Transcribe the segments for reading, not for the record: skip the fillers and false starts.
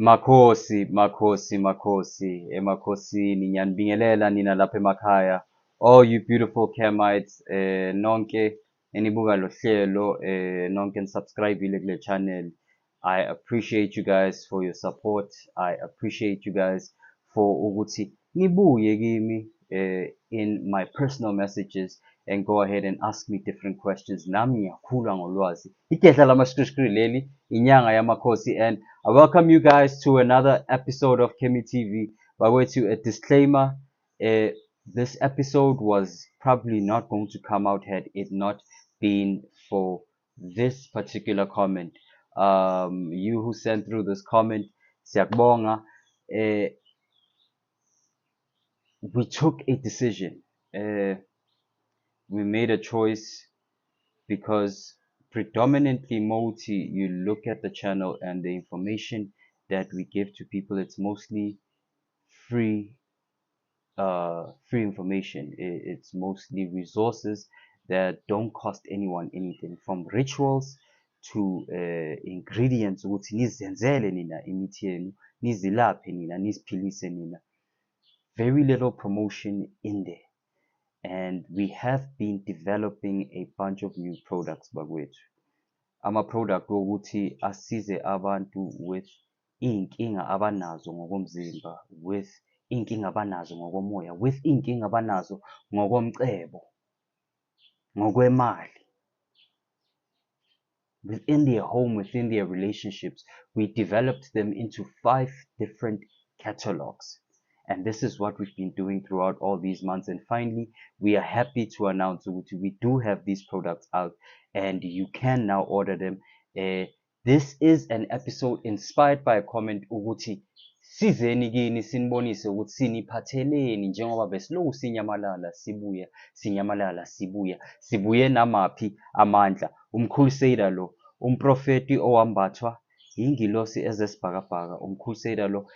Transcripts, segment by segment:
Makhosi, emakhosini, ngiyanibingelela nina lapha emakhaya. All you beautiful Kemites, nonke enibuka lo hlelo, nonke nisubscribe-ile kule channel. I appreciate you guys for your support. I appreciate you guys for ukuthi nibuye kimi in my personal messages and go ahead and ask me different questions. Nami ngiyakhula ngolwazi. Igedla lamashkrishkri leli, inyanga yamakhosi, and I welcome you guys to another episode of Kemi TV. By way to a disclaimer, this episode was probably not going to come out had it not been for this particular comment. You who sent through this comment, Siakbonga, we took a decision. We made a choice because predominantly Moti, you look at the channel and the information that we give to people, it's mostly free free information. It's mostly resources that don't cost anyone anything, from rituals to ingredients ukuthi nizenzele nina imithi yenu, nizilaphe nina, niziphilise nina. Very little promotion in there. And we have been developing a bunch of new products bakwethu. Ama-product wokuthi asize abantu with iy'nkinga abanazo ngokomzimba, with iy'nkinga abanazo ngokomoya, with iy'nkinga abanazo ngokomcebo, ngokwemali. Within their home, within their relationships, we developed them into 5 different catalogs. And this is what we've been doing throughout all these months. And finally, we are happy to announce that we do have these products out and you can now order them. This is an episode inspired by a comment ukuthi sizeni kini sinibonise ukuthi siniphatheleni njengoba besilokhu sibuye namaphi amandla. Umkhulusader lo, umprofeti owambathwa ingilosi ezesibhakabhaka, umkhulusader lo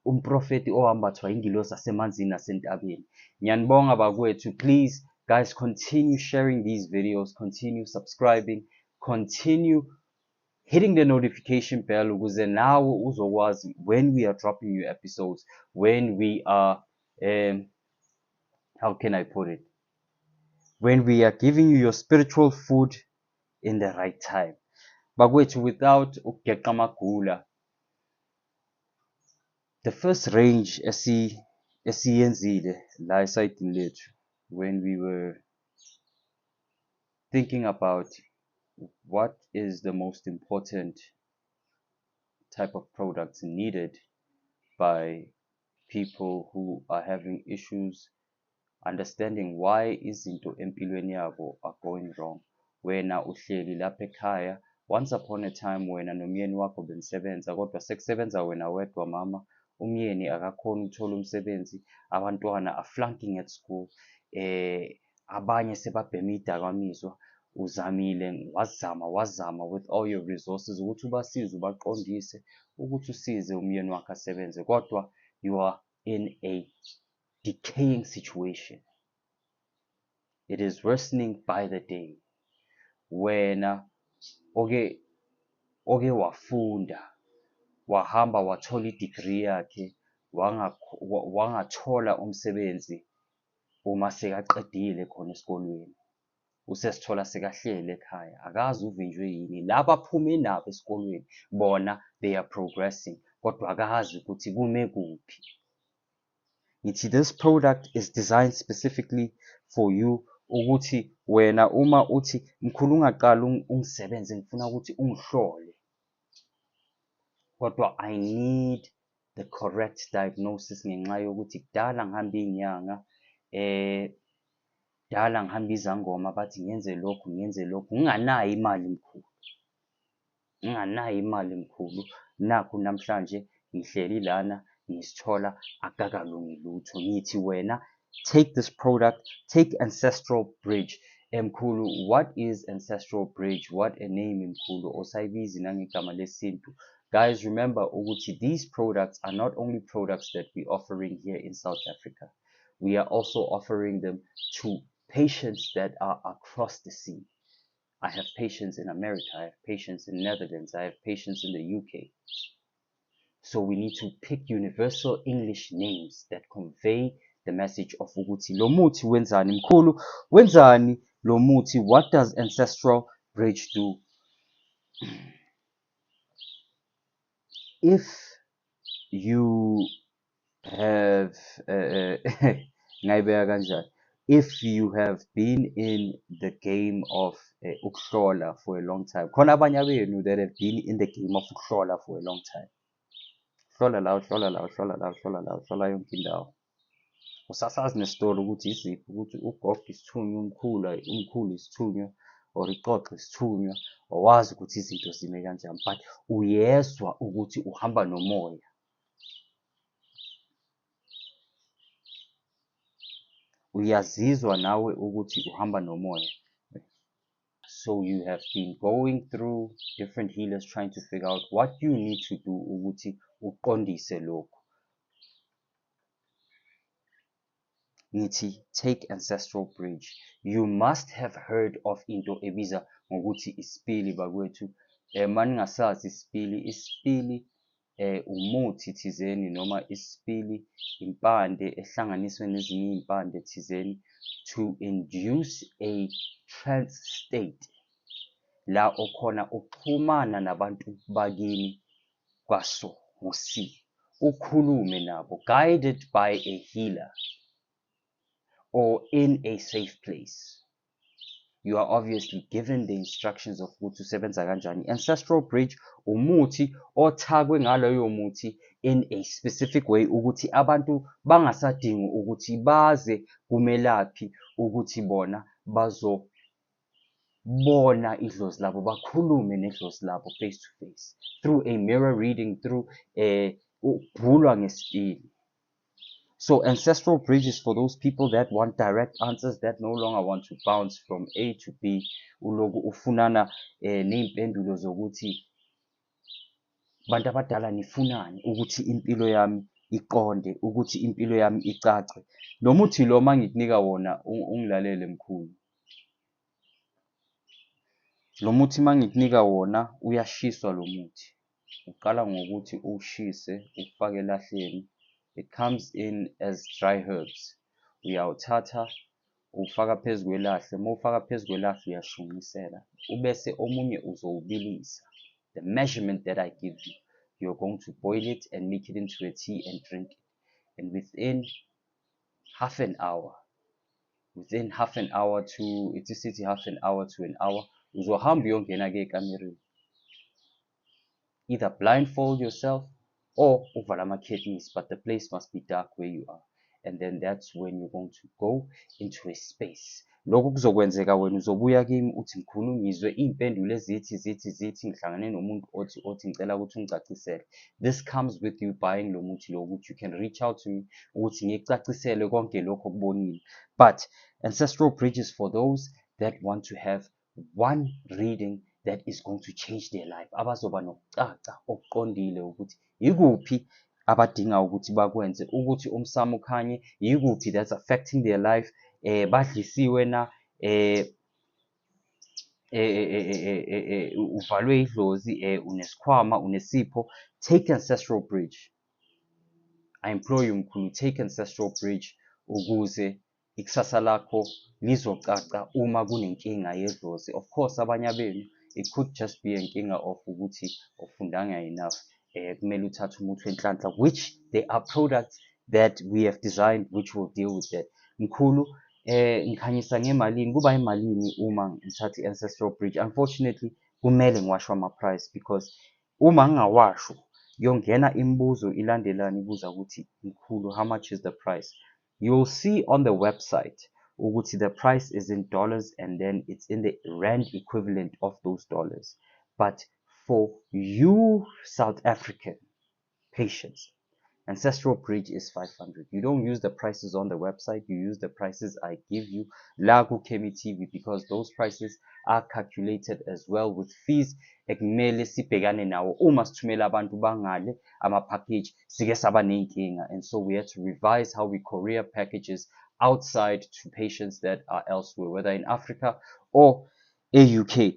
umprofeti owambathwa ingilosi asemanzini nasentabeni. Ngiyanibonga bakwethu. Please guys, continue sharing these videos, continue subscribing, continue hitting the notification bell ukuze nawe uzokwazi when we are dropping new episodes, when we are how can I put it, when we are giving you your spiritual food in the right time. Bakwethu, without ukugeqa amagula, the first range esiyenzile la esayidini lethu, when we were thinking about what is the most important type of products needed by people who are having issues understanding why izinto empilweni yabo are going wrong. Wena uhleli lapha ekhaya, once upon a time wena nomyeni wakho benisebenza, kodwa sekusebenza wena wedwa mama, umyeni akakhoni ukuthola umsebenzi, abantwana are flunking at school, abanye sebabhema idakamizwa. Uzamile, wazama with all your resources ukuthi ubasize, ubaqondise ukuthi usize umyeni wakho asebenze, kodwa you are in a decaying situation. It is worsening by the day. Wena oke wafunda, wahamba wathola i-degree yakhe, wangathola umsebenzi uma sekaqedile khona esikolweni. Usesithola sekahlele ekhaya, akazi uvinjwe yini. Laba aphume nabo esikolweni bona they are progressing, kodwa akazi ukuthi kume kuphi. Ngithi this product is designed specifically for you ukuthi wena uma uthi mkhulu ungaqala ungisebenze, ngifuna ukuthi ungihlole, kodwa I need the correct diagnosis ngenxa yokuthi kudala ngihamba iy'nyanga, dala ngihamba izangoma bathi ngenze lokhu nginganayo imali mkhulu, nakhu namhlanje ngihleli lana ngisithola akakalungi lutho. Ngithi wena, take this product, take Ancestral Bridge. Mkhulu, what is Ancestral Bridge? What a name, mkhulu, osayibizi nangegama lesintu. Guys, remember ukuthi these products are not only products that we're offering here in South Africa. We are also offering them to patients that are across the sea. I have patients in America, I have patients in Netherlands, I have patients in the UK. So we need to pick universal English names that convey the message of ukuthi lo muthi wenzani mkhulu, wenzani lo muthi, what does Ancestral Bridge do? If you have ngayibeka kanjani, if you have been in the game of ukuhlola for a long time, khona abanye benu that have been in the game of ukuhlola for a long time. Hlola la, hlola la, hlola la, hlola la, hlola yonke indawo. Usasazi nesitolo ukuthi isiphi, ukuthi ugogo isithunywa, umkhulu isithunywa, or iqoqo isithunywa, owazi ukuthi izinto zime kanjani, but uyezwa ukuthi uhamba nomoya. Uyazizwa nawe ukuthi uhamba nomoya. So you have been going through different healers trying to figure out what you need to do ukuthi uqondise lokhu. Nithi, take Ancestral Bridge. You must have heard of into ebiza ngokuthi isipili bakwethu. Maningasazi isipili umuthi thizeni noma isipili impande ehlanganiswe nezinye impande thizeni to induce a trance state la okhona uxhumana nabantu bakini kwaso ngosi, ukhulume nabo, guided by a healer or in a safe place. You are obviously given the instructions of ukuthi usebenza kanjani. Ancestral Bridge umuthi othakwe ngaloyo muthi in a specific way ukuthi abantu bangasadingi ukuthi baze kumelaphi ukuthi bona bazobona idlozi labo, bakhulume nedlozi labo face to face through a mirror reading, through ukubhulwa ngesipili. So Ancestral Bridge is for those people that want direct answers, that no longer want to bounce from A to B. Uloku ufunana ney'mpendulo zokuthi bantu abadala nifunani ukuthi impilo yami iqonde, ukuthi impilo yami icace. Lo muthi lo mangikunika wona ungilalele mkhulu. Lo muthi mangikunika wona uyashiswa lo muthi. Uqala ngokuthi uwushise, ufake elahleni. It comes in as dry herbs. Uyawuthatha, ufaka phezu kwelahle. Uma ufaka phezu kwelahle uyashunqisela. Ubese omunye uzowubilisa. The measurement that I give you, you're going to boil it and make it into a tea and drink it. And within half an hour to an hour, uzohamba uyongena-ke ekamereni. Either blindfold yourself or uvala ama-curtains, but the place must be dark where you are. And then that's when you're going to go into a space. Lokhu kuzokwenzeka wena uzobuya kimi uthi mkhulu ngizwe iy'mpendulo zithi ngihlangane nomuntu othi ngicela ukuthi ungicacisele. This comes with you buying lo muthi lo ukuthi you can reach out to me ukuthi ngikucacisele konke lokho okubonile. But Ancestral Bridge is for those that want to have one reading that is going to change their life. Abazoba nokucaca okuqondile ukuthi yikuphi abadinga ukuthi bakwenze ukuthi umsamo ukhanye, yikuphi that's affecting their life, badlisiwe na, uvalwe idlozi, unesikhwama, unesipho. Take Ancestral Bridge. I implore you mkhulu, take Ancestral Bridge ukuze ikusasa lakho lizocaca uma kunenkinga yedlozi. Of course abanye benu it could just be inkinga of ukuthi ufundanga enough. Kumele uthathe umuthi wenhlanhla, which there are products that we have designed which will deal with that. Mkhulu, ngikhanyisa ngemalini, kuba imalini uma ngithathe i-Ancestral Bridge? Unfortunately, kumele ngiwasho ama-price because uma ngingawasho yongena imibuzo ilandelana ibuza ukuthi mkhulu, how much is the price? You'll see on the website ukuthi the price is in dollars and then it's in the rand equivalent of those dollars. But for you South African patients, Ancestral Bridge is 500. You don't use the prices on the website, you use the prices I give you la kuKemi TV, because those prices are calculated as well with fees ekumele sibhekane nawo uma sithumela abantu bangale ama-package sike saba ney'nkinga, and so we had to revise how we courier packages outside to patients that are elsewhere, whether in Africa or UK.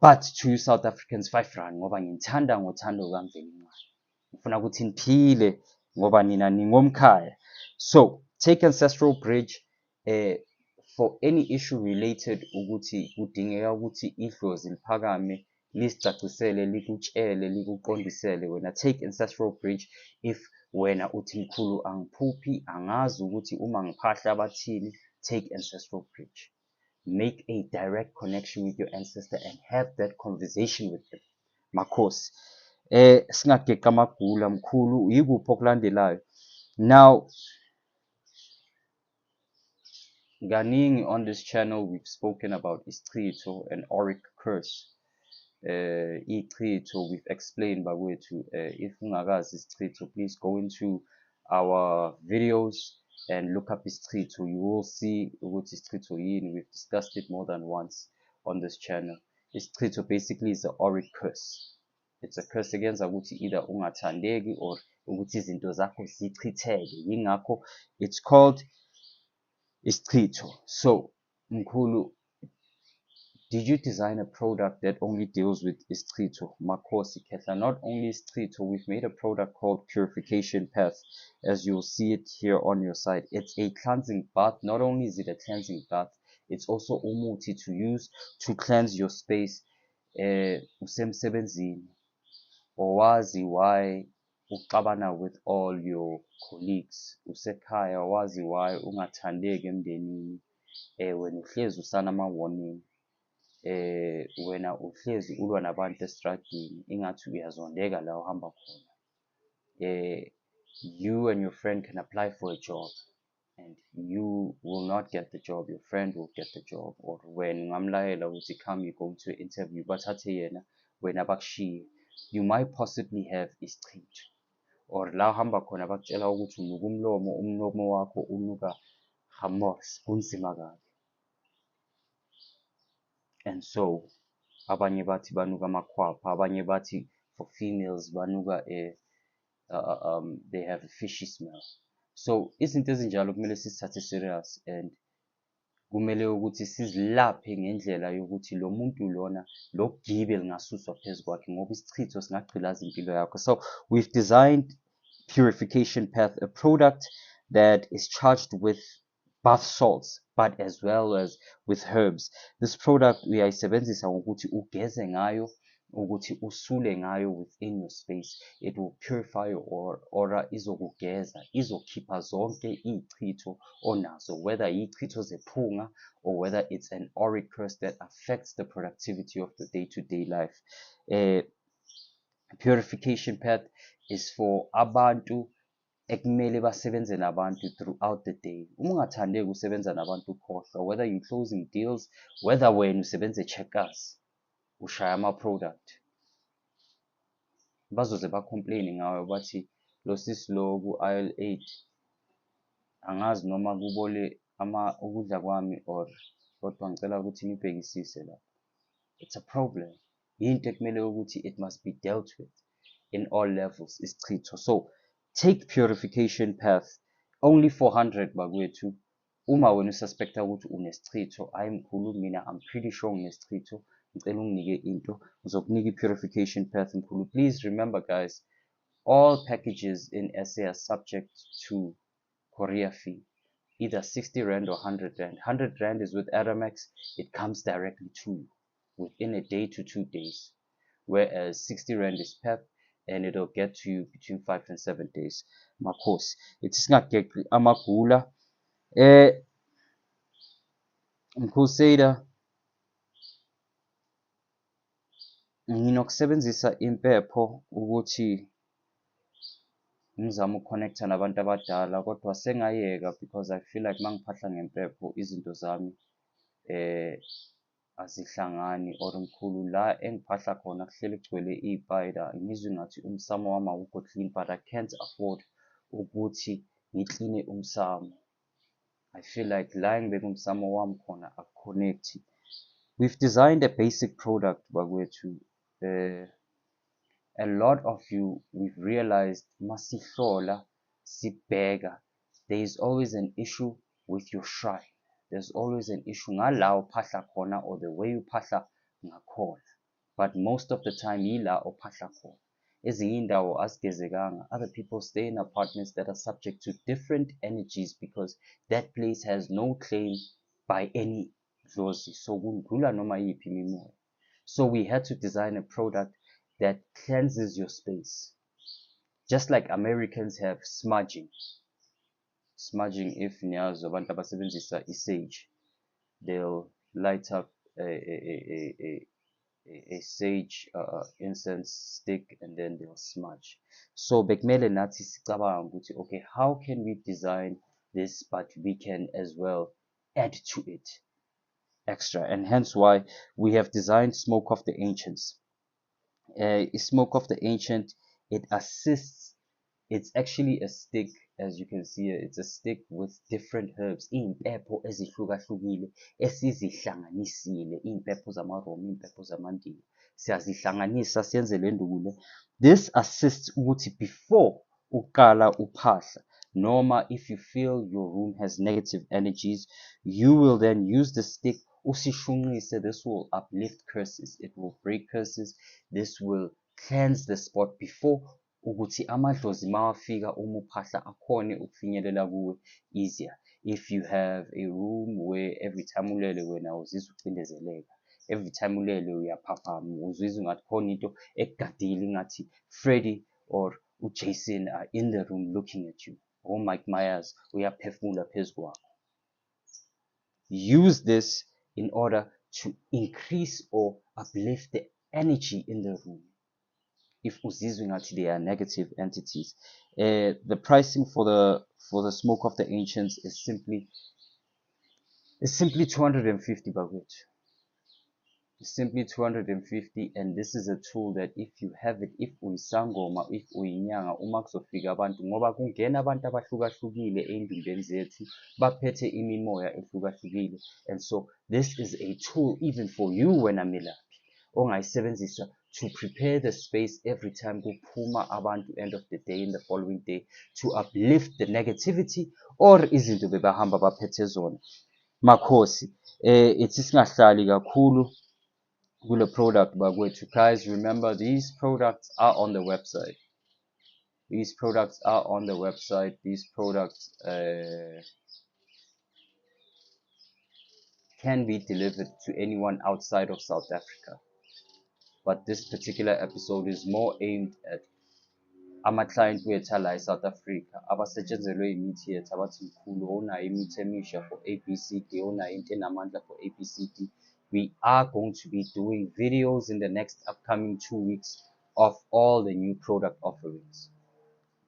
But to you South Africans, 5 rand ngoba ngithanda ngothando kamVeli. ngifuna ukuthi niphile ngoba nina ningomkhaya. So take Ancestral Bridge for any issue related ukuthi kudingeka ukuthi idlozi liphakame lisicacisele likutshele likuqondisele wena, take Ancestral Bridge. If wena uthi mkhulu angiphuphi angazi ukuthi uma ngiphahla abathini, take Ancestral Bridge. Make a direct connection with your ancestor and have that conversation with them. Makhosi. Singageqi amagula mkhulu, yikuphi okulandelayo? Now, kaningi on this channel we've spoken about isichitho and auric curse. Ichitho we've explained bakwethu. If ungakazi isichitho, please go into our videos and look up isichitho. You will see ukuthi isichitho yini. We've discussed it more than once on this channel. Isichitho basically is the auric curse. It's a curse against ukuthi either ungathandeki or ukuthi izinto zakho zichitheke. Yingakho it's called isichitho. So mkhulu, did you design a product that only deals with isichitho? Makhosi Khehla. Not only isichitho, we've made a product called Purification Path, as you'll see it here on your side. It's a cleansing bath. Not only is it a cleansing bath, it's also umuthi to use to cleanse your space. Usemsebenzini owazi why uxabana with all your colleagues, usekhaya wazi why ungathandeki emndenini, wena uhlezi usana ama-warning, wena uhlezi ulwa nabantu estradini ingathi uyazondeka la uhamba khona. You and your friend can apply for a job and you will not get the job, your friend will get the job. Or when ungamlayela ukuthi come you go to an interview bathathe yena wena bakushiye, you might possibly have isichitho. Or la uhamba khona bakutshela ukuthi unuka umlomo wakho unuka hamors, kunzima kabi. And so abanye bathi banuka amakhwapha, abanye bathi for females banuka they have a fishy smell. So izinto ezinjalo kumele sizithathe serious and kumele ukuthi sizilaphe ngendlela yokuthi lo muntu lona lo gibe lingasuswa phezu kwakhe ngoba isichitho singagqilaza impilo yakho. So we've designed Purification Path, a product that is charged with bath salts but as well as with herbs. This product uyayisebenzisa ngokuthi ugeze ngayo, ukuthi usule ngayo within your space. It will purify your aura, izokugeza, izokhipha zonke ichitho onazo, whether ichitho zephunga or whether it's an auric curse that affects the productivity of the day-to-day life. Purification Path is for abantu ekumele basebenze nabantu throughout the day. Uma ungathandeki usebenza nabantu ukhohlwa, whether you closing deals, whether wena usebenza Checkers ushaya ama-product, bazoze ba-complain ngawe bathi lo sisi lo ku-aisle 8 angazi noma kubole ukudla kwami or kodwa ngicela ukuthi nibhekisise la. It's a problem. Yinto ekumele ukuthi it must be dealt with in all levels, isichitho. So take Purification Path, only 400 bakwethu. Uma wena ususpecta ukuthi unesichitho, hayi mkhulu mina I'm pretty sure nginesichitho, ngicela unginike into, ngizokunika i-Purification Path mkhulu. Please remember guys, all packages in SA are subject to courier fee, either 60 Rand or 100 Rand. 100 Rand is with Aramex, it comes directly to you within a day to 2 days, whereas 60 Rand is PEP and it'll get to you between 5 and 7 days. Makhosi, ithi singageqi amagula. Mkhuseda, nginokusebenzisa impepho ukuthi ngizama ukukhonektha nabantu abadala, kodwa sengayeka because I feel like mangiphahla ngempepho izinto zami azihlangani. Or mkhulu la engiphahla khona kuhleli kugcwele iy'payida, ngizwe ngathi umsamo wami awukho clean, but I can't afford ukuthi ngikline umsamo. I feel like la engibeka umsamo wami khona akuconnecti. We've designed a basic product bakwethu. A lot of you, we've realized masihlola sibheka, there is always an issue with your shrine. There's always an issue ngala uphahla khona or the way uphahla ngakhona, but most of the time yila uphahla khona. ezinye indawo azigezekanga. Other people stay in apartments that are subject to different energies because that place has no claim by any dlozi. So kundlula noma yiphi imimoya. So we had to design a product that cleanses your space. Just like Americans have smudging. Smudging, if niyazi abantu abasebenzisa isage, they'll light up a sage incense stick and then they'll smudge. So bekumele nathi sicabanga ukuthi, okay, how can we design this but we can as well add to it extra, and hence why we have designed Smoke of the Ancients. Smoke of the Ancient, it assists. It's actually a stick, as you can see here. It's a stick with different herbs. Iy'mpepho ezihlukahlukile esizihlanganisile. Iy'mpepho zamaRoma, iy'mpepho zamaNdiya. Siyazihlanganisa siyenze le ndukule. This assists ukuthi before uqala uphahla, noma if you feel your room has negative energies, you will then use the stick. Usishunqise. This will uplift curses. It will break curses. This will cleanse the spot before ukuthi amadlozi mawafika uma uphahla akhone ukufinyelela kuwe easier. If you have a room where every time ulele wena uzizwa ucindezeleka, every time ulele uyaphaphama, uzizwa ngathi khona into ekugadile ngathi Freddy or uJason are in the room looking at you, or Mike Myers uyaphefumula phezu kwakho. Use this in order to increase or uplift the energy in the room. If uzizwa ngathi they are negative entities, the pricing for the Smoke of the Ancients is simply 250 bakwethu. It's simply 250, and this is a tool that if you have it, if uyisangoma, if uyinyanga, uma kuzofika abantu, ngoba kungena abantu abahlukahlukile ey'ndumbeni zethu baphethe imimoya ehlukahlukile, and so this is a tool even for you wena melaphi ongayisebenzisa to prepare the space every time kuphuma abantu end of the day, in the following day, to uplift the negativity or izinto bebahamba baphethe zona. Makhosi, ithi singahlali kakhulu kule product bakwethu. Guys, remember these products are on the website. These products are on the website. These products can be delivered to anyone outside of South Africa. But this particular episode is more aimed at ama-client wethu ala eSouth Africa abasetshenzelwe imithi yethu abathi mkhulu onayo imithi emisha for ABCD, onayo into enamandla for ABCD. We are going to be doing videos in the next upcoming 2 weeks of all the new product offerings,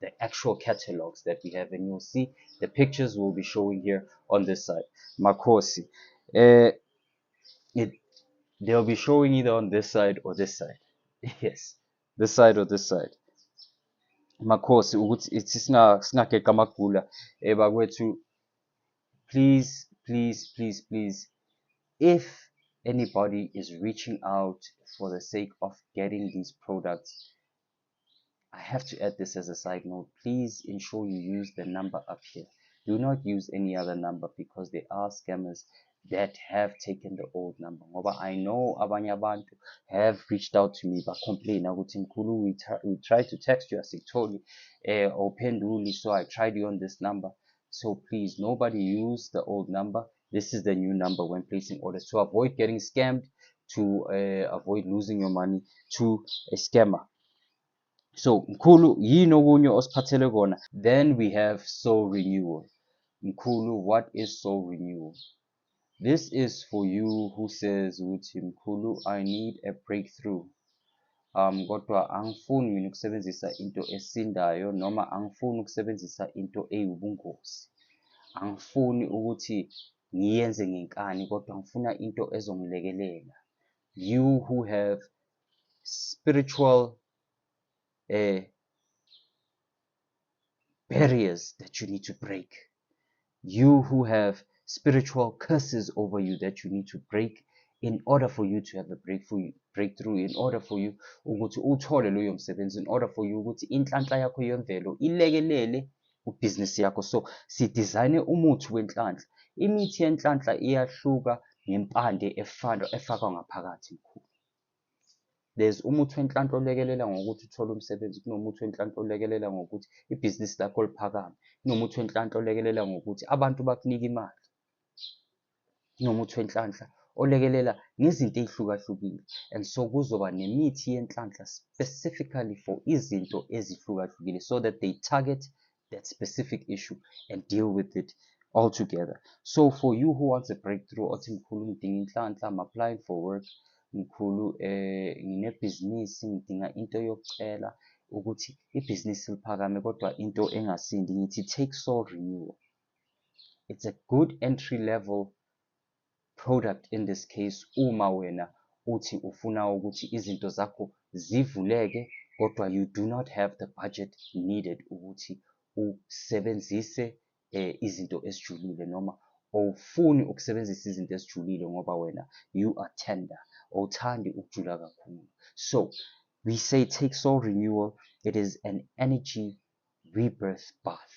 the actual catalogs that we have, and you'll see the pictures we'll be showing here on this side. Makhosi, they'll be showing either on this side or this side. Yes, this side or this side. Makhosi ukuthi ithi singageqa amagula bakwethu, please, if anybody is reaching out for the sake of getting these products, I have to add this as a side note. Please ensure you use the number up here. Do not use any other number, because there are scammers that have taken the old number. Ngoba I know abanye abantu have reached out to me but complain ukuthi mkhulu, we tried to text you asikutholi awuphenduli, so I tried you on this number. So please, nobody use the old number. This is the new number when placing orders, to avoid getting scammed, to avoid losing your money to a scammer. So mkhulu, yini okunye osiphathele kona? Then we have Soul Renewal. Mkhulu, what is Soul Renewal? This is for you who says ukuthi mkhulu, I need a breakthrough. Kodwa angifuni mina ukusebenzisa into esindayo, noma angifuni ukusebenzisa into eyubungozi. Angifuni ukuthi ngiyenze ngenkani, kodwa ngifuna into ezongilekelela. You who have spiritual barriers that you need to break. You who have spiritual curses over you that you need to break in order for you to have a breakthrough, in order for you ukuthi uthole loyo msebenzi, in order for you ukuthi inhlanhla yakho yemvelo ilekelele ubhizinisi yakho. So sidizayine umuthi wenhlanhla. Imithi yenhlanhla iyahluka ngempande efakwa ngaphakathi mkhulu. There's umuthi wenhlanhla olekelela ngokuthi uthole umsebenzi, kunomuthi wenhlanhla olekelela ngokuthi ibhizinisi lakho liphakame, kunomuthi wenhlanhla olekelela ngokuthi abantu bakunike imali, kunomuthi wenhlanhla olekelela ngezinto ey'hlukahlukile. And so kuzoba nemithi yenhlanhla specifically for izinto ezihlukahlukile so that they target that specific issue and deal with it altogether. So for you who wants a breakthrough, othi mkhulu ngidinga inhlanhla, I'm applying for work, mkhulu nginebhizinisi ngidinga into yokucela ukuthi ibhizinisi liphakame kodwa into engasindi, ngithi take soul renewal. It's a good entry level product in this case uma wena uthi ufuna ukuthi izinto zakho zivuleke kodwa you do not have the budget needed ukuthi usebenzise izinto ezijulile noma awufuni ukusebenzisa izinto ezijulile ngoba wena you are tender, awuthandi ukujula kakhulu. So we say take soul renewal. It is an energy rebirth bath.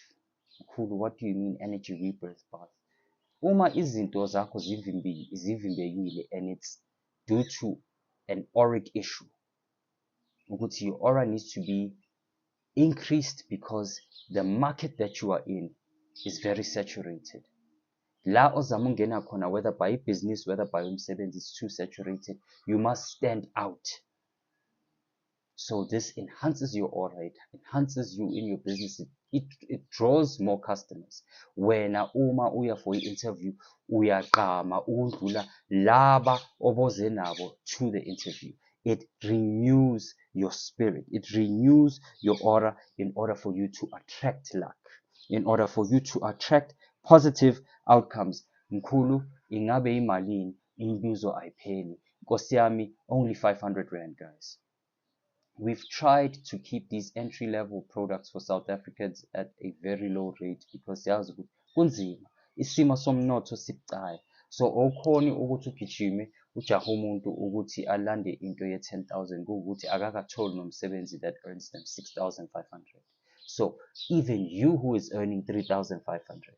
Mkhulu, what do you mean energy rebirth bath? Uma izinto zakho zivimbekile and it's due to an auric issue, ukuthi your aura needs to be increased because the market that you are in is very saturated. La ozama ungena khona, whether by business, whether by umsebenzi, is too saturated. You must stand out. So this enhances your aura, it enhances you in your business, it draws more customers. Wena uma uya for interview, uyaqama udlula laba oboze nabo to the interview. It renews your spirit, it renews your aura in order for you to attract luck, in order for you to attract positive outcomes. Mkhulu, ingabe imalini, imbizo ayipheli. Nkosi yami, only 500 Rand, guys. We've tried to keep these entry-level products for South Africans at a very low rate because yazi ukuthi kunzima, isimo somnotho sibucayi. So awukhoni ukuthi ugijime ujahe umuntu ukuthi alande into ye 10,000 kuwukuthi akakatholi nomsebenzi that earns them 6,500. So even you who is earning 3,500,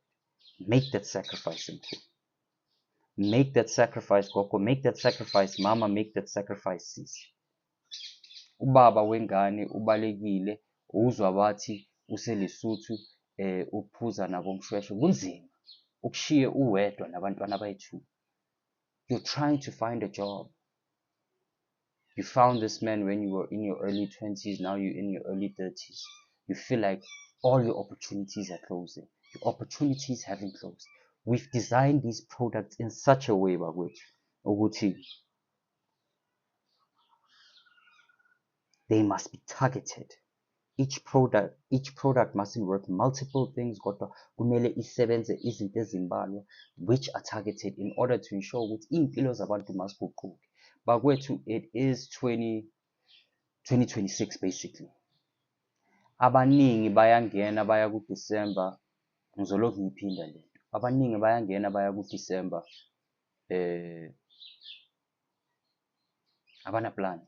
make that sacrifice, mkhulu. Make that sacrifice, gogo. Make that sacrifice, mama. Make that sacrifice, sis. Ubaba wengane ubalekile, uzwa bathi useLesotho uphuza nabo umshweshwe, kunzima ukushiye uwedwa nabantwana abayi-2. You're trying to find a job. You found this man when you were in your early 20s, now you're in your early 30s. You feel like all your opportunities are closing. Your opportunities haven't closed. We've designed these products in such a way, ukuthi they must be targeted. Each product mustn't work multiple things, kodwa kumele isebenze izinto ezimbalwa which are targeted in order to ensure ukuthi iy'mpilo zabantu maziguquke. Bakwethu, it is 2026 basically. Abaningi bayangena baya kuDisemba, ngizoloku ngiphinda lento. Abaningi bayangena baya kuDisemba abana plan.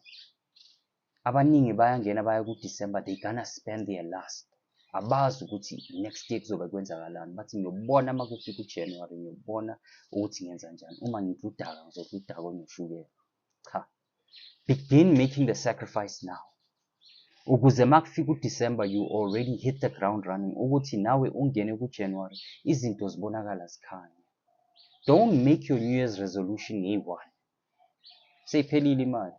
Abaningi bayangena baya kuDisemba, they gonna spend their last. Abazi ukuthi next year kuzoba kwenzakalani. Bathi ngiyobona uma kufika uJanuary, ngiyobona ukuthi ngenza njani. Uma ngidla udaka, ngizodla udaka onoshukela. Cha. Begin making the sacrifice now. Ukuze uma kufika uDisemba, you already hit the ground running. Ukuthi nawe ungene kuJanuary, izinto zibonakala zikhanya. Don't make your New Year's resolution A1. Seyiphelile imali.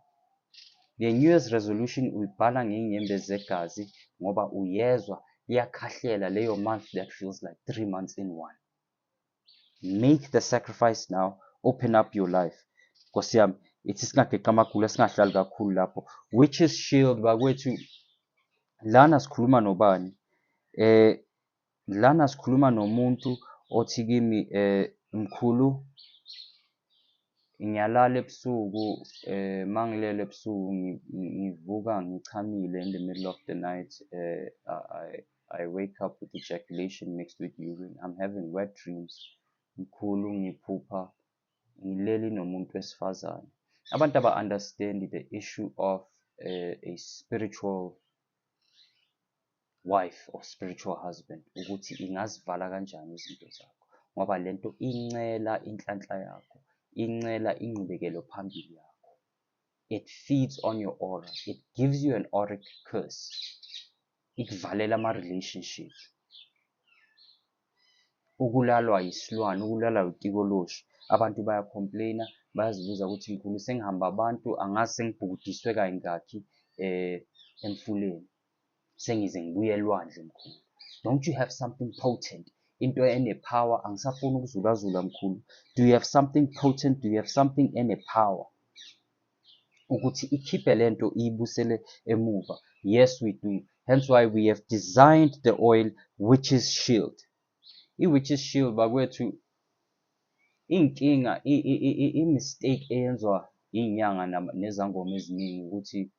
The New Year's resolution uyibhala ngey'nyembezi zegazi ngoba uyezwa iyakhahlela leyo month that feels like 3 months in one. Make the sacrifice now. Open up your life. Nkosi yami, ithi singageqa amagula singahlali kakhulu lapho. Witch's Shield, bakwethu, lana sikhuluma nobani? Lana sikhuluma nomuntu othi kimi mkhulu, ngiyalala ebusuku, mangilele ebusuku ngivuka ngichamile in the middle of the night. I wake up with ejaculation mixed with urine. I'm having wet dreams. Mkhulu, ngiphupha ngileli nomuntu wesifazane. Abantu aba-understand the issue of a spiritual wife or spiritual husband, ukuthi ingazivala kanjani izinto zakho ngoba lento incela inhlanhla yakho, incela ingqubekelo phambili yakho. it feeds on your aura. It gives you an auric curse. Ikuvalela ama-relationship. Ukulalwa yisilwane, ukulalwa utikoloshi. Abantu bayacomplaina, bayazibuza ukuthi mkhulu sengihamba abantu, angazi sengibhukudiswe kayingakhi emfuleni. Sengize ngibuye elwandle mkhulu. Don't you have something potent? Into ene-power, angisafuni ukuzulazula mkhulu. Do you have something potent? Do you have something ene-power? Ukuthi ikhiphe lento iyibusele emuva. Yes, we do. Hence why we have designed the oil Witch's Shield. I-Witch's Shield bakwethu inkinga i-mistake eyenzwa inyanga nezangoma eziningi ukuthi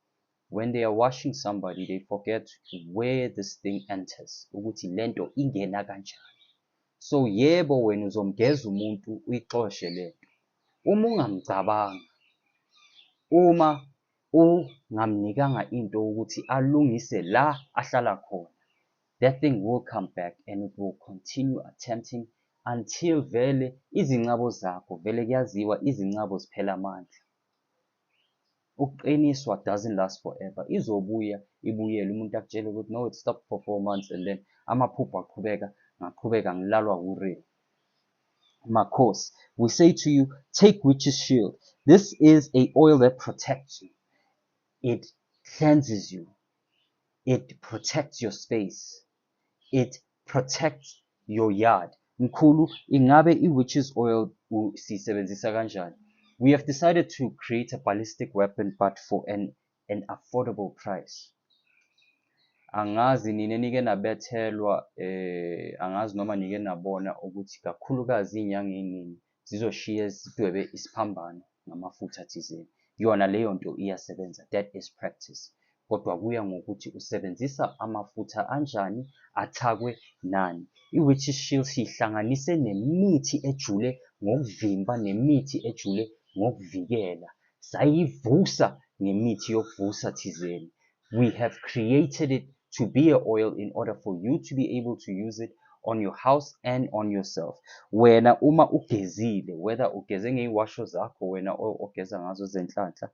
when they are washing somebody they forget where this thing enters, ukuthi lento ingena kanjani. So yebo wena uzomgeza umuntu uyixoshe lento. Uma ungamcabanga, uma ungamnikanga into ukuthi alungise la ahlala khona, that thing will come back and it will continue attempting until vele izincabo zakho, vele kuyaziwa izincabo ziphela amandla. Ukuqiniswa doesn't last forever. Izobuya ibuyele umuntu akutshele ukuthi no, it stopped for 4 months and then amaphupho ngaqhubeka ngilalwa ure. Makhosi, we say to you, take Witch's Shield. This is a oil that protects you. It cleanses you. It protects your space. It protects your yard. Mkhulu, ingabe i-witch's oil siyisebenzisa kanjani? We have decided to create a ballistic weapon, but for an affordable price. Angazi nini nike nabethelwa, angazi noma nike nabona ukuthi kakhulukazi inyanga eziningi zizoshiya zidwebe isiphambano ngamafutha thizeni. Yona leyo nto iyasebenza. That is practice. Kodwa kuya ngokuthi usebenzisa amafutha anjani, athakwe nani. I-Witch's Shield siyihlanganise nemithi ejule ngokuvimba, nemithi ejule ngokuvikela. Sayivusa ngemithi yokuvusa thizeni. We have created it to be an oil in order for you to be able to use it on your house and on yourself. Wena uma ugezile, whether ugeze ngeiwasho zakho, wena ogeza ngazo zenhlanhla,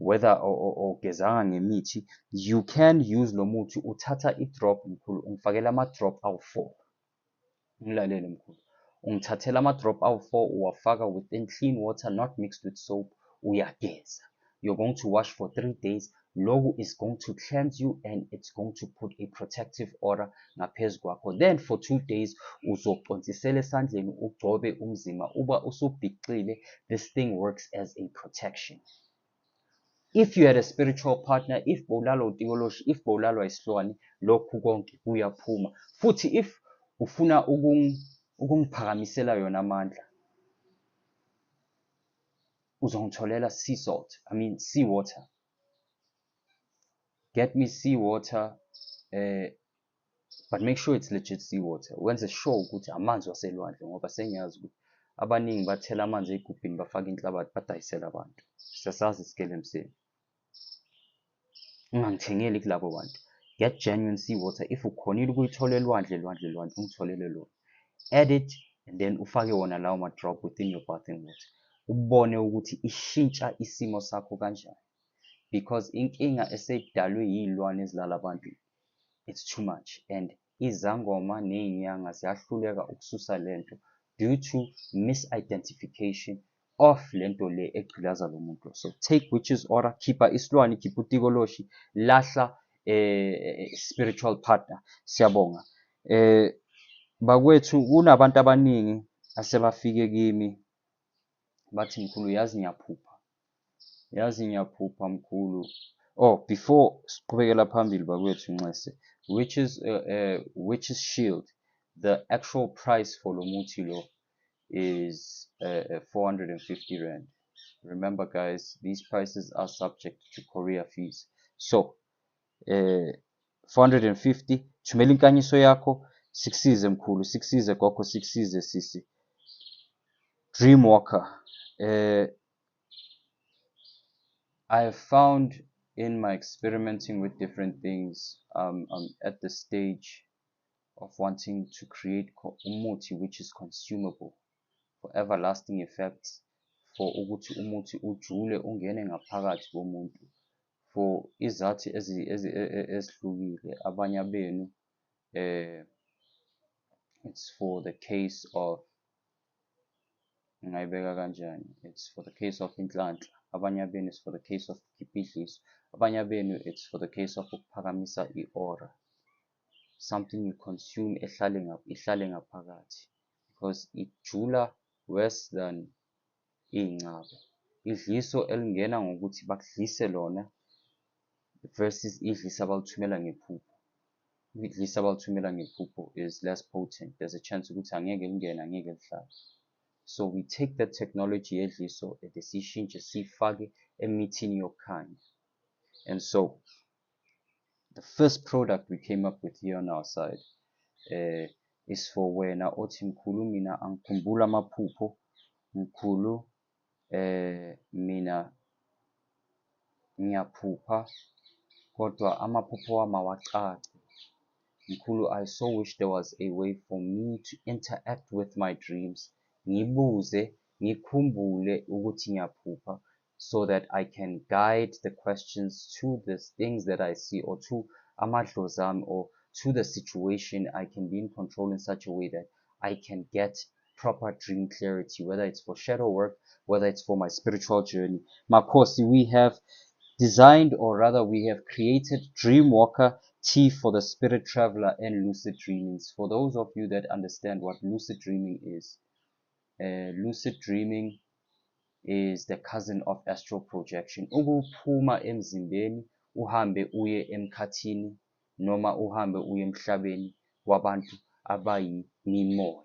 whether ogezanga ngemithi, you can use lo muthi. Uthatha i-drop mkhulu, ungifakela ama-drop awu-4. Ngilalele mkhulu. Ungithathela ama-drop awu-4, uwafaka within clean water, not mixed with soap, uyageza. You're going to wash for 3 days. Logo is going to cleanse you and it's going to put a protective aura ngaphezu kwakho. Then for 2 days uzoqontisela esandleni ugcobe umzimba. Uba usubhicile, this thing works as a protection. If you had a spiritual partner, if bowulalwa utikoloshi, if bowulalwa isilwane, lokhu konke kuyaphuma. Futhi if ufuna ukungiphakamisela yona amandla, uzongitholela sea water. Get me sea water, but make sure it's legit sea water. Wenze sure ukuthi amanzi waselwandle, ngoba sengiyazi ukuthi abaningi bathela amanzi ey'gubhini bafaka inhlabathi badayisela abantu. Siyasazi isikelemseni. Ungangithengeli kulabo bantu. Get genuine sea water. If ukhonile ukuyithola elwandle, ungitholele lona. Add it and then ufake wona lawo ma-drop within your bathing water. Ubone ukuthi ishintsha isimo sakho kanjani. Because inkinga eseyidalwe yiy'lwane ezilala abantu, it's too much. And izangoma ney'nyanga ziyahluleka ukususa lento due to misidentification of lento le egqilaza lo muntu. So take witch's order, khipha isilwane, khipha utikoloshi, lahla spiritual partner. Siyabonga. Bakwethu kunabantu abaningi asebafike kimi bathi mkhulu yazi ngiyaphupha mkhulu. Oh, before siqhubekela phambili bakwethu Nxese, Witch's Shield, the actual price for lo muthi lo is 450 rand. Remember guys, these prices are subject to courier fees. So 450, thumela inkanyiso yakho, sikusize mkhulu, sikusize gogo, sikusize sisi. Dreamwalker. I have found in my experimenting with different things, I'm at the stage of wanting to create umuthi which is consumable for everlasting effects, for ukuthi umuthi ujule ungene ngaphakathi komuntu for izathu ezihlukile. Abanye benu it's for the case of, ngayibeka kanjani, it's for the case of inhlanhla. Abanye benu it's for the case of ukukiphi abanye benu it's for the case of ukuphakamisa i-aura, something you consume ihlale ngaphakathi, because ijula worse than iy'ngcabo. Idliso elingena ngokuthi bakudlise lona versus idliso abalithumela ngephupho. Idliso abalithumela ngephupho is less potent. There's a chance ukuthi angeke lingene, angeke lihlale. So we take that technology yedliso siyishintshe siyifake emithini yokukhanya. And so the first product we came up with here on our side is for wena othi mkhulu mina angikhumbula amaphupho, mkhulu mina ngiyaphupha kodwa amaphupho wami awacaci. Mkhulu, I so wish there was a way for me to interact with my dreams, ngibuze, ngikhumbule ukuthi ngiyaphupha, so that I can guide the questions to the things that I see, or to amadlozi ami, or to the situation. I can be in control in such a way that I can get proper dream clarity, whether it's for shadow work, whether it's for my spiritual journey. Makhosi, we have designed, or rather we have created Dreamwalker tea for the spirit traveler and lucid dreamings. For those of you that understand what lucid dreaming is, lucid dreaming is the cousin of astral projection. Ukuphuma emzimbeni uhambe uye emkhathini noma uhambe uye emhlabeni wabantu abayimimoya.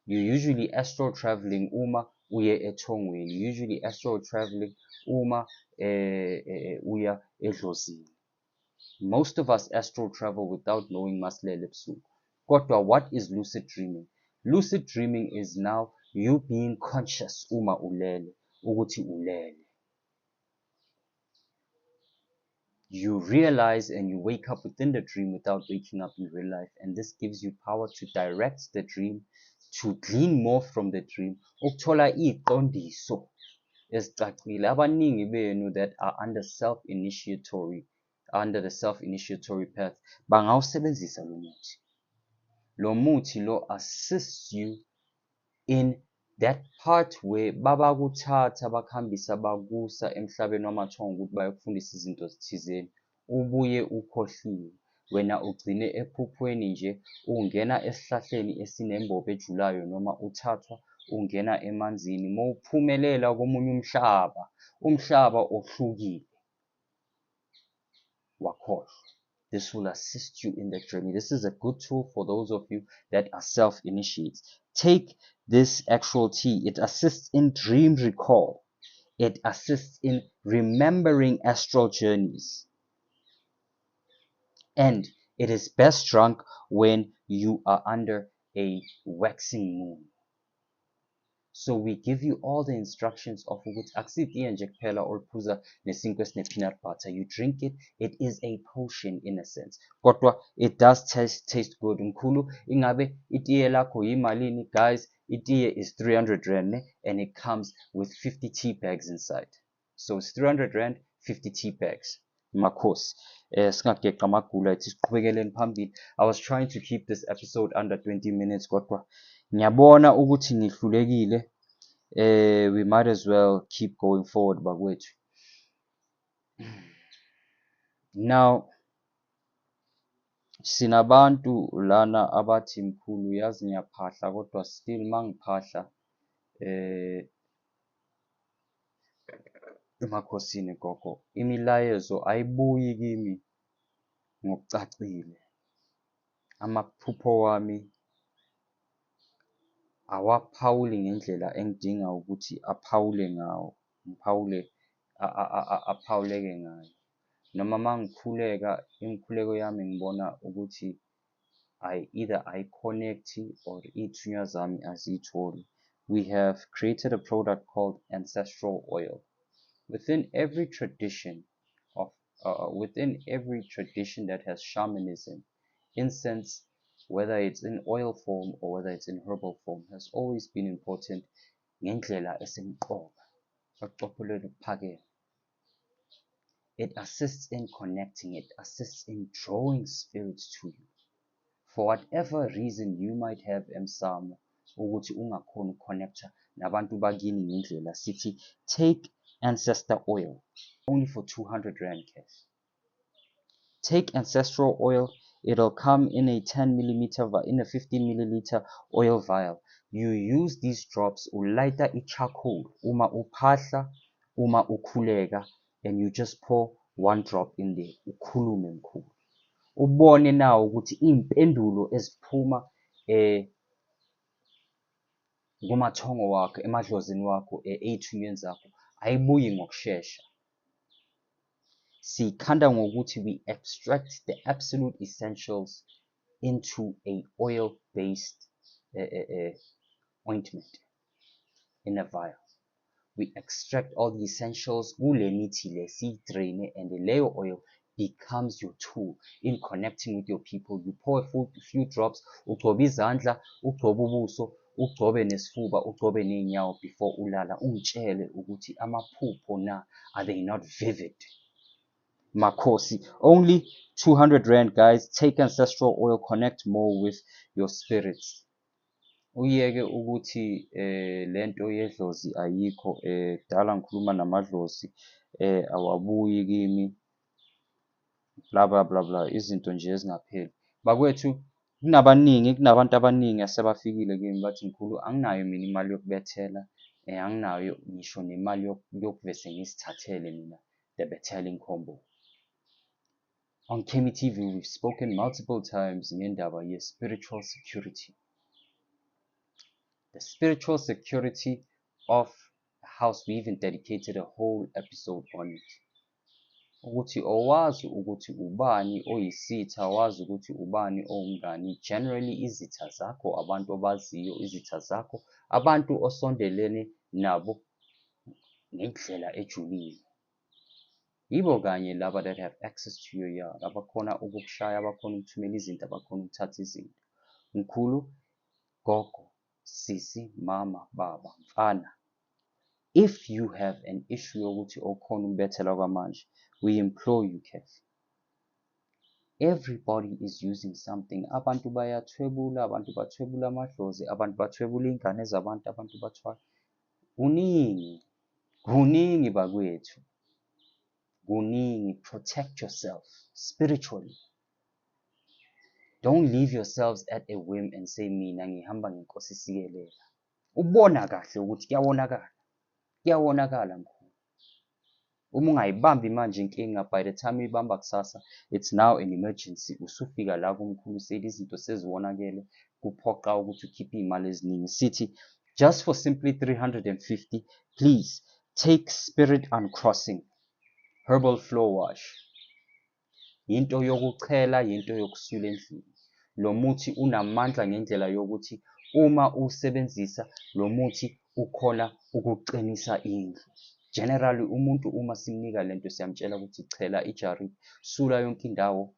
You usually astral traveling uma uye ethongweni. Usually astral traveling uma uya edlozini. Most of us astral travel without knowing masilele ebusuku. Kodwa, what is lucid dreaming? Lucid dreaming is now you being conscious uma ulele, ukuthi ulele. You realize and you wake up within the dream without waking up in real life, and this gives you power to direct the dream, to glean more from the dream, ukuthola iqondiso ezicacile. Abaningi benu that are under the self-initiatory path, bangawusebenzisa lo muthi. Lo muthi lo assists you in that part where babakuthatha bakuhambisa bakusa emhlabeni wamathongo ukuthi bayokufundisa izinto ezithizeni, ubuye ukhohliwe, wena ugcine ephuphweni nje, ungena esihlahleni esinembobo ejulayo, noma uthathwa ungena emanzini, mawuphumelela komunye umhlaba ohlukile, wakhohlwa. This will assist you in that journey. This is a good tool for those of you that are self-initiates. Take this actual tea. It assists in dream recall. It assists in remembering astral journeys. And it is best drunk when you are under a waxing moon. So we give you all the instructions of ukuthi akusitiye nje kuphela oliphuza nesinkwa esine-peanut butter. You drink it, it is a potion in a sense. Kodwa it does taste good. Mkhulu, ingabe itiye lakho yimalini? Guys, itiye is 300 rand, and it comes with 50 tea bags inside. So it's 300 rand, 50 tea bags. Makhosi. Singageqa amagula ethi siqhubekeleni phambili. I was trying to keep this episode under 20 minutes, kodwa ngiyabona ukuthi ngihlulekile. We might as well keep going forward bakwethu. Now, sinabantu lana abathi mkhulu yazi ngiyaphahla kodwa still mangiphahla emakhosini gogo, imilayezo ayibuyi kimi ngokucacile. Amaphupho wami awaphawuli ngendlela engidinga ukuthi aphawule ngawo, aphawuleke ngayo. Noma mangikhuleka, imikhuleko yami ngibona ukuthi either ayiconnect or iy'thunywa zami aziyitholi. We have created a product called Ancestral Oil. Within every tradition that has shamanism, incense, whether it's in oil form or whether it's in herbal form, has always been important. ngendlela esemqoka eqophelweni okuphakeme. It assists in connecting, it assists in drawing spirits to you. For whatever reason you might have emsamo ukuthi ungakhoni ukconnecta nabantu bakini ngendlela, sithi take ancestor oil only for 200 rand cash. Take ancestral oil, it'll come in a 10 millimeter, in a 15 milliliter oil vial. You use these drops, ulighta charcoal, uma uphahla, uma ukhuleka, and you just pour one drop in there, ukhulume mkhulu. Ubone nawo ukuthi impendulo eziphuma kumathongo wakho, emadlozini wakho, ey'thunywini zakho, ayibuyi ngokushesha. Sikhanda ngokuthi we extract the absolute essentials into a oil-based ointment in a vial. We extract all the essentials, kule mithi le siyidraine, and the leyo oil becomes your tool in connecting with your people. You pour a few drops, ugcobe izandla, ugcobe ubuso, ugcobe nesifuba, ugcobe ney'nyawo before ulala, ungitshele ukuthi amaphupho na, are they not vivid? Makosi, only 200 rand, guys. Take ancestral oil, connect more with your spirits. Uyeke ukuthi lento yedlozi ayikho, dala ngikhuluma namadlozi, awabuyi kimi, bla bla bla bla, izinto nje ezingapheli. Bakwethu kunabantu abaningi asebafikile kimi bathi mkhulu, anginayo mina imali yokubethela, anginayo ngisho nemali yokuvese ngisithathele mina the Beteling combo. On Kemi TV, we've spoken multiple times ngendaba ye-spiritual security. The spiritual security of a house, we even dedicated a whole episode on it. Ukuthi owazi ukuthi ubani oyisitha, wazi ukuthi ubani owumngani. Generally izitha zakho, abantu obaziyo izitha zakho, abantu osondelene nabo ngendlela ejulile. Yibo kanye laba that have access to your yard, abakhona ukukushaya, abakhona ukuthumela izinto, abakhona ukuthatha izinto. Mkhulu, gogo, sisi, mama, baba, mfana. If you have an issue yokuthi okhona ukubethela kwamanje, we implore you carefully. Everybody is using something. Abantu bayathwebula, abantu bathwebula amadlozi, abantu bathwebula ingane zabantu, abantu bathwala. Kuningi bakwethu. Kuningi. Protect yourself spiritually. Don't leave yourselves at a whim and say mina ngihamba ngenkosi sikelela. Ubona kahle ukuthi kuyawonakala mkhulu. Uma ungayibambi manje inkinga, by the time uyibamba kusasa, it's now an emergency. Usufika la kumkhulu seli izinto seziwonakele, kuphoqa ukuthi ukhiphe imali eziningi. Sithi just for simply 350, please take Spirit Uncrossing Herbal Floor Wash. Into yokuchela, into yokusula endlini. Lo muthi unamandla ngendlela yokuthi uma usebenzisa lo muthi ukhona ukuqinisa indlu. Generally umuntu uma simnika lento siyamtshela ukuthi chela ijari, sula yonke indawo,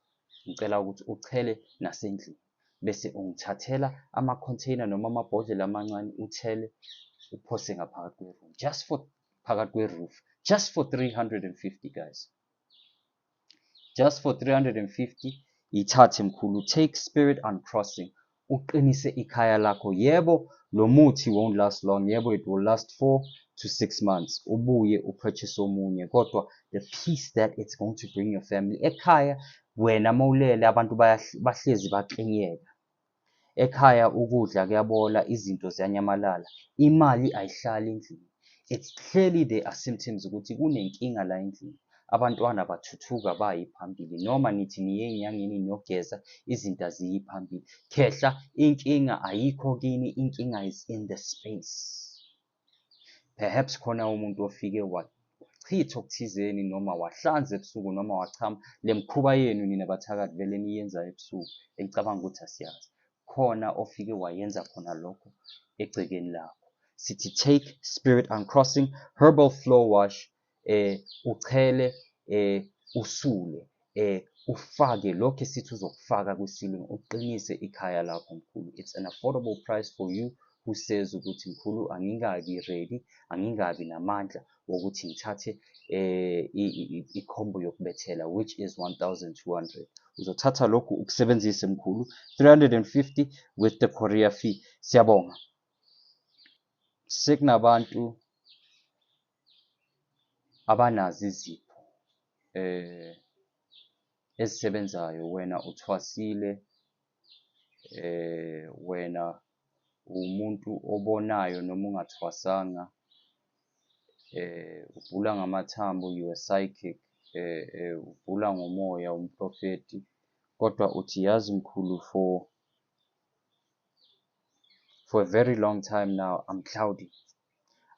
ngicela ukuthi uchele nasendlini. Bese ungithathela ama-container noma amabhodlela amancane uthele uphose ngaphakathi kwe-room. Just for phakathi kwe-roof. Just for 350, guys. Just for 350, ithathe mkhulu. Take Spirit Uncrossing. Uqinise ikhaya lakho. Yebo, lo muthi won't last long. Yebo, it will last 4 to 6 months. Ubuye upurchase omunye. Kodwa the peace that it's going to bring your family. Ekhaya, wena mawulele abantu bahlezi baqiniyeka. Ekhaya ukudla kuyabola, izinto ziyanyamalala. Imali ayihlali endlini. It's clearly there are symptoms ukuthi kunenkinga la endlini. Abantwana bathuthuka bayiphambili, noma nithi niye enyangeni niyogeza, izinto aziyiphambili. Khehla, inkinga ayikho kini, inkinga is in the space. Perhaps khona umuntu ofike wachitha okuthizeni, noma wahlanza ebusuku, noma wachama. Le mkhuba yenu nina bathakathi vele niyenza ebusuku, engicabanga ukuthi asiyazi. Khona ofike wayenza khona lokho egcekeni lakho. Sithi take Spirit Uncrossing Herbal Floor Wash. Uchele, usule, ufake lokho esithi uzokufaka kwi-ceiling, uqinise ikhaya lakho mkhulu. It's an affordable price for you who says ukuthi mkhulu angingabi ready, angingabi namandla wokuthi ngithathe i-combo yokubethela, which is 1200. Uzothatha lokhu ukusebenzise mkhulu, 350 with the courier fee. Siyabonga. Sekunabantu abanazo izipho ezisebenzayo. Wena uthwasile, wena umuntu obonayo noma ungathwasanga, ubhula ngamathambo, you are psychic, ubhula ngomoya, umprofeti, kodwa uthi yazi mkhulu, for a very long time now I'm cloudy.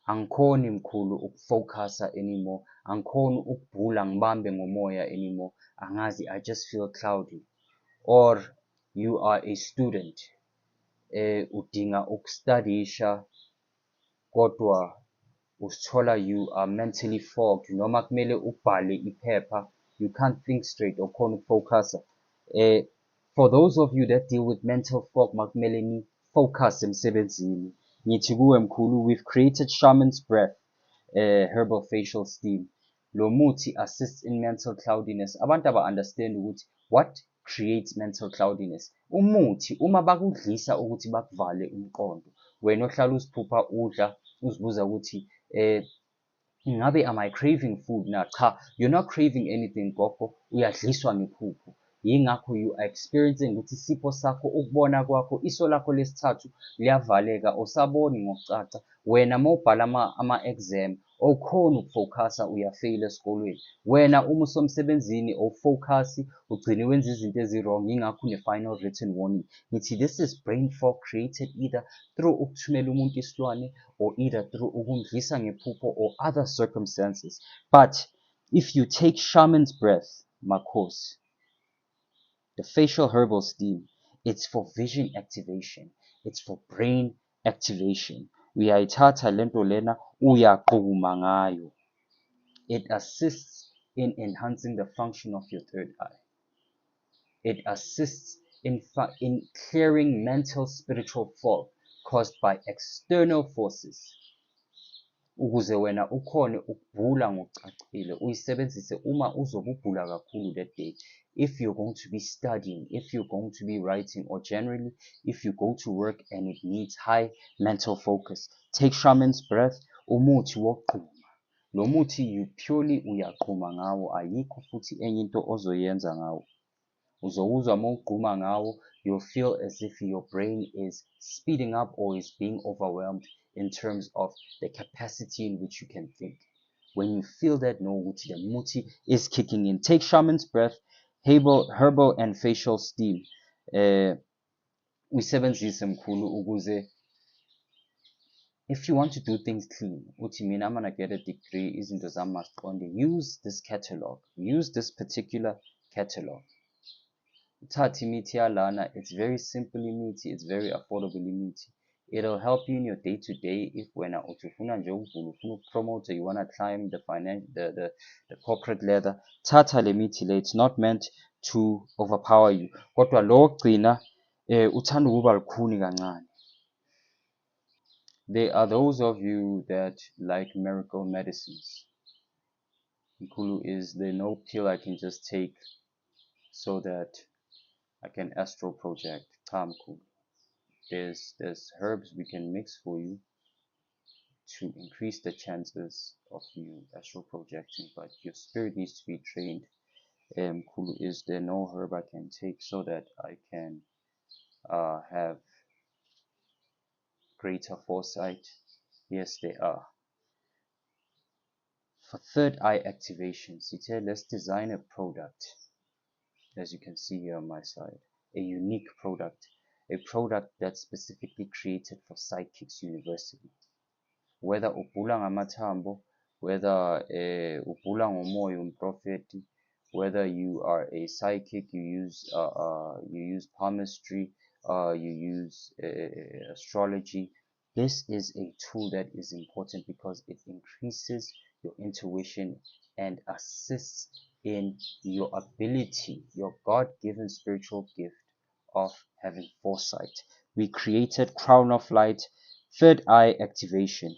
Angikhoni mkhulu ukufocus anymore, angikhoni ukubhula ngibambe ngomoya anymore, angazi, I just feel cloudy. Or you are a student, udinga ukustudisha kodwa usithola you are mentally fogged, noma kumele ubhale iphepha, you can't think straight, ukhona ukufocus. For those of you that deal with mental fog, makumele ni focus emsebenzini, ngithi kuwe mkhulu, we've created shaman's breath, herbal facial steam. Lo muthi assists in mental cloudiness. Abantu aba-understand ukuthi what creates mental cloudiness. Umuthi uma bakudlisa ukuthi bakuvale umqondo, wena ohlala uziphupha udla, uzibuza ukuthi ngabe am I craving food now? Cha, you're not craving anything gogo, uyadliswa ngephupho. Yingakho you are experiencing ukuthi isipho sakho, ukubona kwakho, iso lakho lesithathu liyavaleka, awusaboni ngokucaca. Wena mawubhala ama-exam, awukhoni ukufocusa, uyafeyila esikolweni. Wena uma usemsebenzini awufocus, ugcine wenza izinto ezi-wrong, yingakho une-final written warning. Ngithi this is brain fog created either through ukuthumela umuntu isilwane, or either through ukundlisa ngephupho or other circumstances. But if you take shaman's breath, makhosi, the facial herbal steam, it's for vision activation, it's for brain activation. Uyayithatha lento lena uyaqhuma ngayo. It assists in enhancing the function of your third eye. It assists in clearing mental spiritual fog caused by external forces. Ukuze wena ukhone ukubhula ngokucacile, uyisebenzise uma uzobe ubhula kakhulu that day. If you're going to be studying, if you're going to be writing, or generally if you go to work and it needs high mental focus, take shaman's breath, umuthi wokuqhuma. Lo muthi you purely uyaqhuma ngawo, ayikho futhi enye into ozoyenza ngawo. Uzowuzwa mawuqhuma ngawo, you'll feel as if your brain is speeding up or is being overwhelmed in terms of the capacity in which you can think. When you feel that, know ukuthi the muti is kicking in. Take shaman's breath, herbal and facial steam. Uyisebenzise mkhulu ukuze, if you want to do things clean, uthi mina I'm gonna get a degree, izinto zami maziqonde, use this catalog, use this particular catalog. Uthathe imithi yalana, it's very simple imithi, it's very affordable imithi. It'll help you in your day-to-day. If wena uthi ufuna nje ukuvula, ufuna ukupromote, you want to climb the corporate ladder, thatha le mithi le. It's not meant to overpower you, kodwa lo wokugcina uthanda ukuba lukhuni kancane. There are those of you that like miracle medicines. Mkhulu, is there no pill I can just take so that I can astral project? Cha mkhulu. There's herbs we can mix for you to increase the chances of you astral projecting, but your spirit needs to be trained. Mkhulu, is there no herb I can take so that I can have greater foresight? Yes, there are. For third eye activation, Sita, let's design a product, as you can see here on my side, a unique product, a product that's specifically created for Psychics University. Whether ubhula ngamathambo, whether ubhula ngomoya umprofeti, whether you are a psychic, you use palmistry, you use astrology, this is a tool that is important because it increases your intuition and assists in your ability, your God-given spiritual gift of having foresight. We created Crown of Light Third eye activation.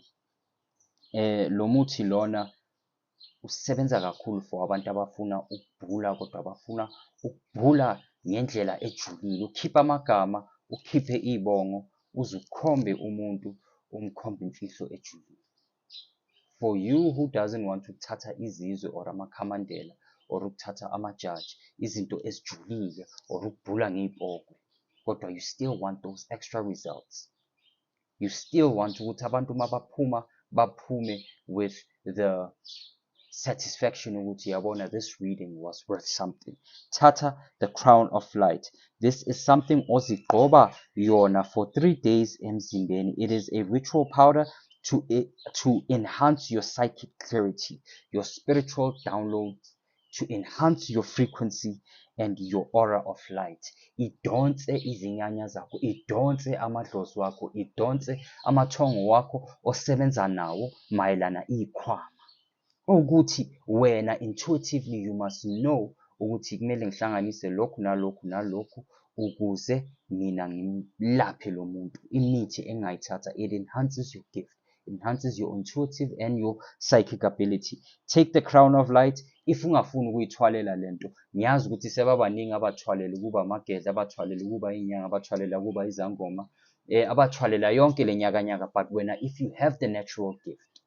Lo muthi lona usebenza kakhulu for abantu abafuna ukubhula kodwa abafuna ukubhula ngendlela ejulile. Ukhiphe amagama, ukhiphe ibongo, uze ukhombe umuntu, umkhombe imfihlo ejulile. For you who doesn't want ukuthatha izizwe or amakhamandela or ukuthatha amajaji, izinto ezijulile or ukubhula ngey'pokwe, kodwa you still want those extra results. You still want ukuthi abantu mabaphuma baphume with the satisfaction ukuthi yabona this reading was worth something. Tata the crown of light. This is something ozigqoba yona for 3 days emzimbeni. It is a ritual powder to enhance your psychic clarity, your spiritual downloads, to enhance your frequency and your aura of light. Idonse izinyanya zakho, idonse amadlozi wakho, idonse amathongo wakho osebenza nawo mayelana ikhwama. Ukuthi wena intuitively you must know ukuthi kumele ngihlanganise lokhu nalokhu nalokhu ukuze mina ngimlaphe lo muntu. Imithi engayithatha, it enhances your gift, enhances your intuitive and your psychic ability. Take the crown of light. If ungafuni ukuyithwalela lento, ngiyazi ukuthi sebabaningi abathwalela ukuba amagedla, abathwalela ukuba inyanga, abathwalela ukuba izangoma, abathwalela yonke le nyakanyaka. But wena, if you have the natural gift,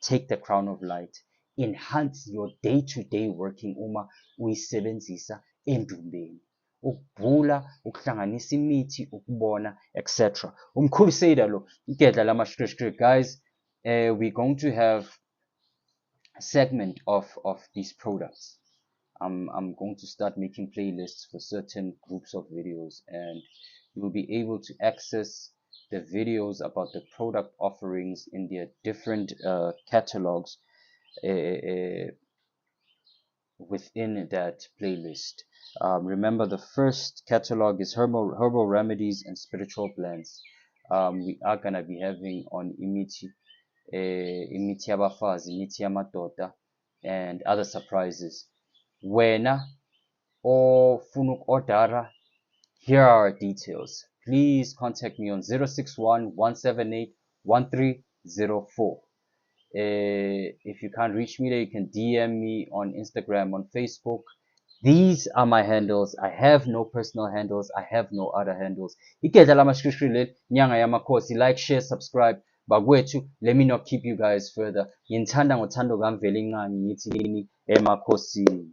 take the crown of light. Enhance your day-to-day working uma uyisebenzisa endumbeni. Ukubhula, ukuhlanganisa imithi, ukubona, etc. Umcrusader lo, igedla lama-shkrishkri. Guys, we're going to have a segment of these products. I'm going to start making playlists for certain groups of videos, and you'll be able to access the videos about the product offerings in their different catalogs within that playlist. Remember, the first catalog is herbal remedies and spiritual blends. We are gonna be having on imithi yabafazi, imithi yamadoda, and other surprises. Wena ofuna ukordera, here are our details. Please contact me on 061 178 1304. If you can't reach me there, you can DM me on Instagram, on Facebook. These are my handles. I have no personal handles. I have no other handles. Igedla lamashkrishkri leli, nyanga yamakhosi. Like, share, subscribe. Bagwethu, let me not keep you guys further. Ngithanda ngothando kamveli ngani ngithi nini emakhosini.